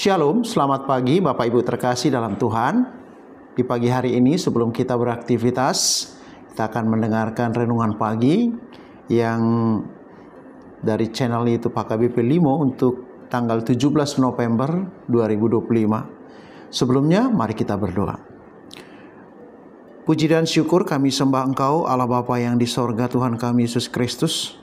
Shalom, selamat pagi Bapak Ibu terkasih dalam Tuhan. Di pagi hari ini sebelum kita beraktivitas, kita akan mendengarkan renungan pagi yang dari channel itu PKBP Limo untuk tanggal 17 November 2025. Sebelumnya mari kita berdoa. Puji dan syukur kami sembah Engkau Allah Bapa yang di sorga, Tuhan kami Yesus Kristus,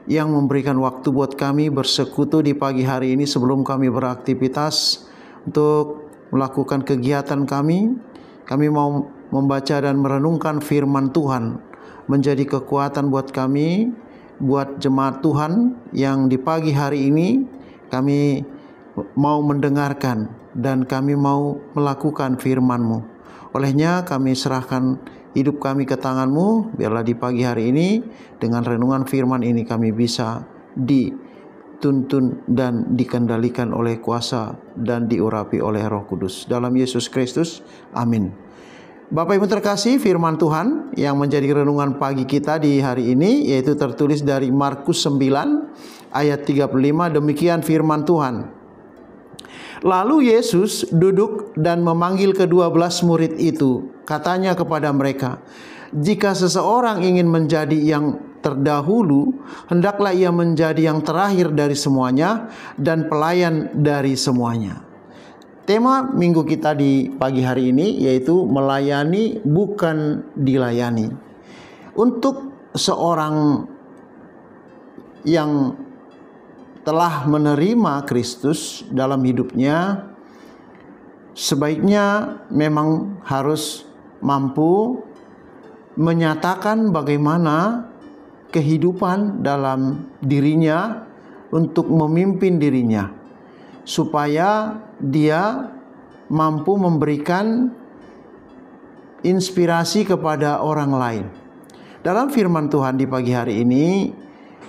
yang memberikan waktu buat kami bersekutu di pagi hari ini sebelum kami beraktivitas untuk melakukan kegiatan kami. Kami mau membaca dan merenungkan firman Tuhan menjadi kekuatan buat kami, buat jemaat Tuhan yang di pagi hari ini kami mau mendengarkan dan kami mau melakukan firman-Mu. Olehnya kami serahkan hidup kami ke tangan-Mu, biarlah di pagi hari ini dengan renungan firman ini kami bisa dituntun dan dikendalikan oleh kuasa dan diurapi oleh Roh Kudus. Dalam Yesus Kristus, amin. Bapak Ibu terkasih, firman Tuhan yang menjadi renungan pagi kita di hari ini yaitu tertulis dari Markus 9 ayat 35, demikian firman Tuhan. Lalu Yesus duduk dan memanggil ke-12 murid itu. Katanya kepada mereka, jika seseorang ingin menjadi yang terdahulu, hendaklah ia menjadi yang terakhir dari semuanya dan pelayan dari semuanya. Tema minggu kita di pagi hari ini yaitu melayani bukan dilayani. Untuk seorang yang telah menerima Kristus dalam hidupnya, sebaiknya memang harus mampu menyatakan bagaimana kehidupan dalam dirinya untuk memimpin dirinya, supaya dia mampu memberikan inspirasi kepada orang lain. Dalam firman Tuhan di pagi hari ini,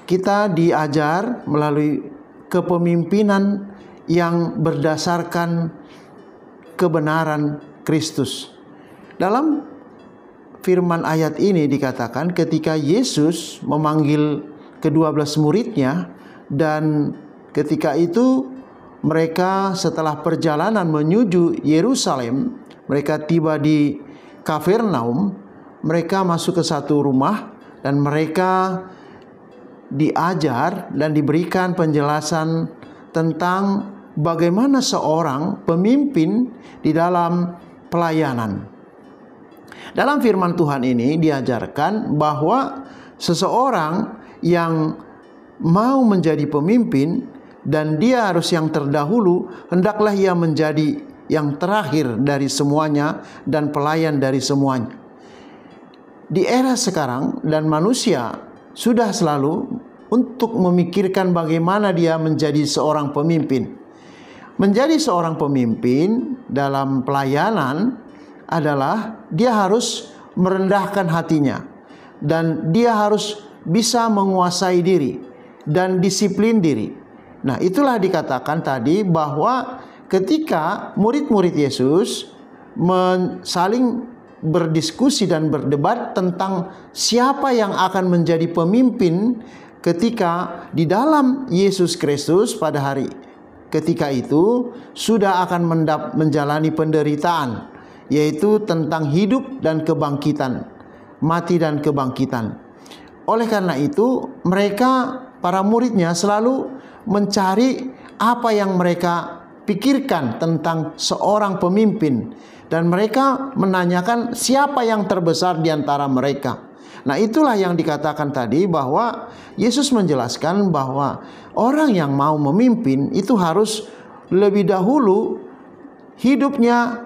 kita diajar melalui kepemimpinan yang berdasarkan kebenaran Kristus. Dalam firman ayat ini dikatakan ketika Yesus memanggil ke-12 muridnya, dan ketika itu mereka setelah perjalanan menuju Yerusalem, mereka tiba di Kapernaum, mereka masuk ke satu rumah dan mereka diajar dan diberikan penjelasan tentang bagaimana seorang pemimpin di dalam pelayanan. Dalam firman Tuhan ini diajarkan bahwa seseorang yang mau menjadi pemimpin dan dia harus yang terdahulu, hendaklah ia menjadi yang terakhir dari semuanya dan pelayan dari semuanya. Di era sekarang dan manusia sudah selalu untuk memikirkan bagaimana dia menjadi seorang pemimpin. Menjadi seorang pemimpin dalam pelayanan adalah dia harus merendahkan hatinya dan dia harus bisa menguasai diri dan disiplin diri. Nah, itulah dikatakan tadi bahwa ketika murid-murid Yesus saling berdiskusi dan berdebat tentang siapa yang akan menjadi pemimpin ketika di dalam Yesus Kristus pada hari ketika itu sudah akan menjalani penderitaan, yaitu tentang hidup dan kebangkitan, mati dan kebangkitan. Oleh karena itu mereka, para muridnya, selalu mencari apa yang mereka pikirkan tentang seorang pemimpin. Dan mereka menanyakan siapa yang terbesar di antara mereka. Nah, itulah yang dikatakan tadi bahwa Yesus menjelaskan bahwa orang yang mau memimpin itu harus lebih dahulu hidupnya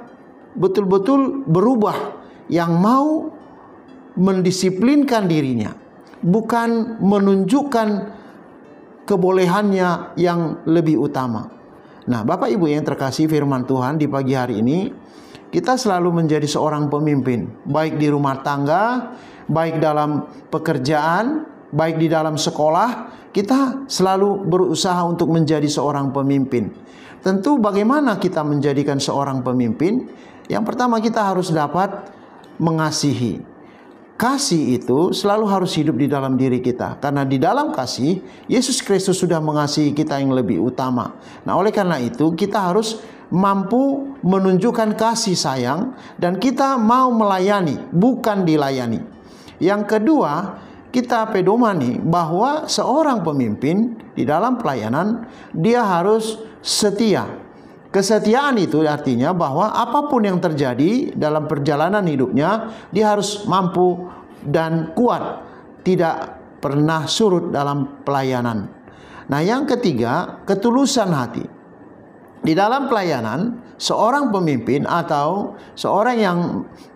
betul-betul berubah, yang mau mendisiplinkan dirinya, bukan menunjukkan kebolehannya yang lebih utama. Nah, Bapak Ibu yang terkasih, firman Tuhan di pagi hari ini, kita selalu menjadi seorang pemimpin, baik di rumah tangga, baik dalam pekerjaan, baik di dalam sekolah. Kita selalu berusaha untuk menjadi seorang pemimpin. Tentu bagaimana kita menjadikan seorang pemimpin? Yang pertama, kita harus dapat mengasihi. kasih itu selalu harus hidup di dalam diri kita. Karena di dalam kasih, Yesus Kristus sudah mengasihi kita yang lebih utama. Nah, oleh karena itu kita harus mampu menunjukkan kasih sayang dan kita mau melayani, bukan dilayani. Yang kedua, kita pedomani bahwa seorang pemimpin di dalam pelayanan, dia harus setia. Kesetiaan itu artinya bahwa apapun yang terjadi dalam perjalanan hidupnya, dia harus mampu dan kuat, tidak pernah surut dalam pelayanan. Nah, yang ketiga, ketulusan hati. Di dalam pelayanan, seorang pemimpin atau seorang yang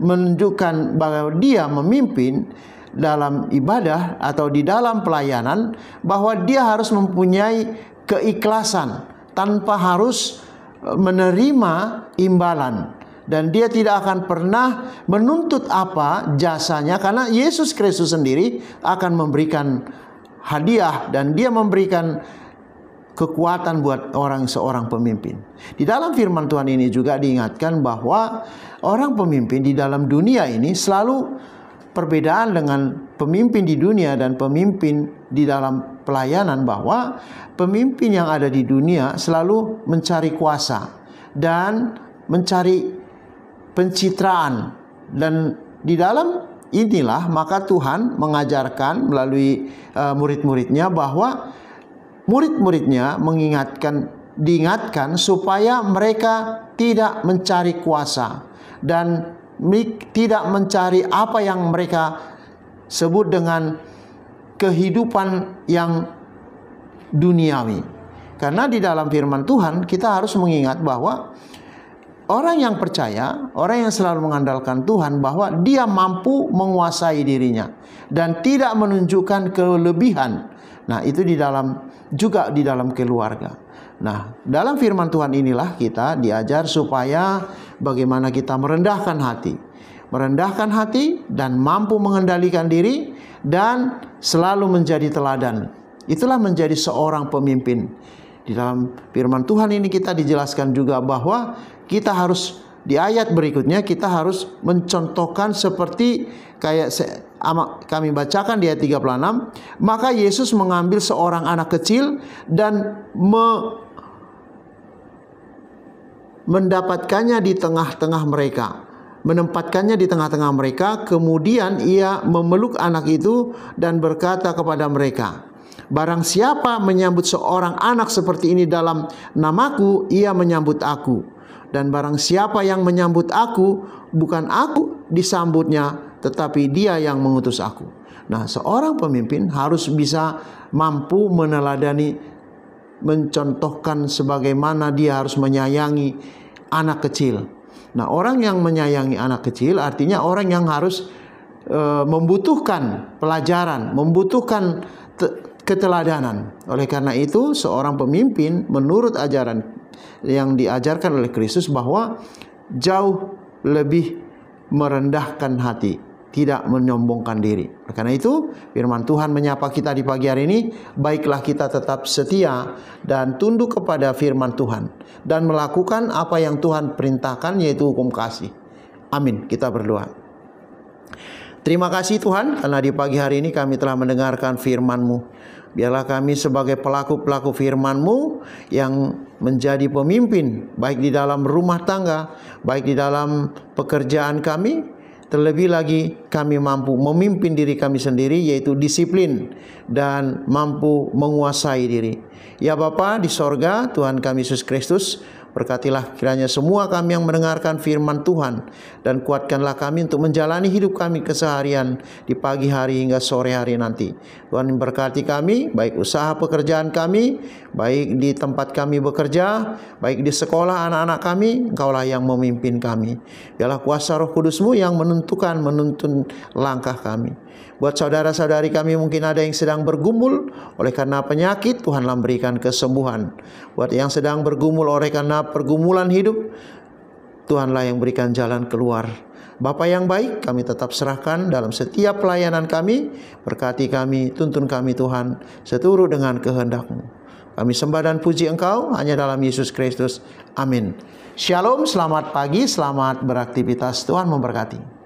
menunjukkan bahwa dia memimpin dalam ibadah atau di dalam pelayanan, bahwa dia harus mempunyai keikhlasan tanpa harus menerima imbalan, dan dia tidak akan pernah menuntut apa jasanya, karena Yesus Kristus sendiri akan memberikan hadiah dan dia memberikan kekuatan buat seorang pemimpin. Di dalam firman Tuhan ini juga diingatkan bahwa orang pemimpin di dalam dunia ini selalu perbedaan dengan pemimpin di dunia dan pemimpin di dalam pelayanan, bahwa pemimpin yang ada di dunia selalu mencari kuasa dan mencari pencitraan. Dan di dalam inilah maka Tuhan mengajarkan melalui murid-muridnya, bahwa murid-muridnya diingatkan supaya mereka tidak mencari kuasa dan tidak mencari apa yang mereka sebut dengan kehidupan yang duniawi. Karena di dalam firman Tuhan kita harus mengingat bahwa orang yang percaya, orang yang selalu mengandalkan Tuhan, bahwa dia mampu menguasai dirinya dan tidak menunjukkan kelebihan. Nah, itu juga di dalam keluarga. Nah, dalam firman Tuhan inilah kita diajar supaya bagaimana kita merendahkan hati dan mampu mengendalikan diri dan selalu menjadi teladan. Itulah menjadi seorang pemimpin. Di dalam firman Tuhan ini kita dijelaskan juga bahwa kita harus, di ayat berikutnya kita harus mencontohkan seperti kayak kami bacakan di ayat 36, maka Yesus mengambil seorang anak kecil dan menempatkannya di tengah-tengah mereka. Kemudian ia memeluk anak itu dan berkata kepada mereka, barang siapa menyambut seorang anak seperti ini dalam namaku, ia menyambut aku. Dan barang siapa yang menyambut aku, bukan aku disambutnya, tetapi dia yang mengutus aku. Nah, seorang pemimpin harus bisa mampu meneladani, mencontohkan sebagaimana dia harus menyayangi anak kecil. Nah, orang yang menyayangi anak kecil artinya orang yang harus membutuhkan pelajaran, membutuhkan keteladanan. Oleh karena itu, seorang pemimpin menurut ajaran yang diajarkan oleh Kristus bahwa jauh lebih merendahkan hati, tidak menyombongkan diri. Karena itu firman Tuhan menyapa kita di pagi hari ini, baiklah kita tetap setia dan tunduk kepada firman Tuhan dan melakukan apa yang Tuhan perintahkan, yaitu hukum kasih. Amin. Kita berdoa. Terima kasih Tuhan, karena di pagi hari ini kami telah mendengarkan firman-Mu. Biarlah kami sebagai pelaku-pelaku firman-Mu yang menjadi pemimpin, baik di dalam rumah tangga, baik di dalam pekerjaan kami, terlebih lagi kami mampu memimpin diri kami sendiri, yaitu disiplin dan mampu menguasai diri. Ya Bapa di sorga, Tuhan kami Yesus Kristus, berkatilah kiranya semua kami yang mendengarkan firman Tuhan, dan kuatkanlah kami untuk menjalani hidup kami keseharian di pagi hari hingga sore hari nanti. Tuhan berkati kami, baik usaha pekerjaan kami, baik di tempat kami bekerja, baik di sekolah anak-anak kami, Engkaulah yang memimpin kami. Biarlah kuasa Roh Kudus-Mu yang menuntun langkah kami. Buat saudara-saudari kami mungkin ada yang sedang bergumul oleh karena penyakit, Tuhanlah berikan kesembuhan. Buat yang sedang bergumul oleh karena pergumulan hidup, Tuhanlah yang berikan jalan keluar. Bapa yang baik, kami tetap serahkan dalam setiap pelayanan kami. Berkati kami, tuntun kami Tuhan, seturut dengan kehendak-Mu. Kami sembah dan puji Engkau hanya dalam Yesus Kristus. Amin. Shalom, selamat pagi, selamat beraktivitas. Tuhan memberkati.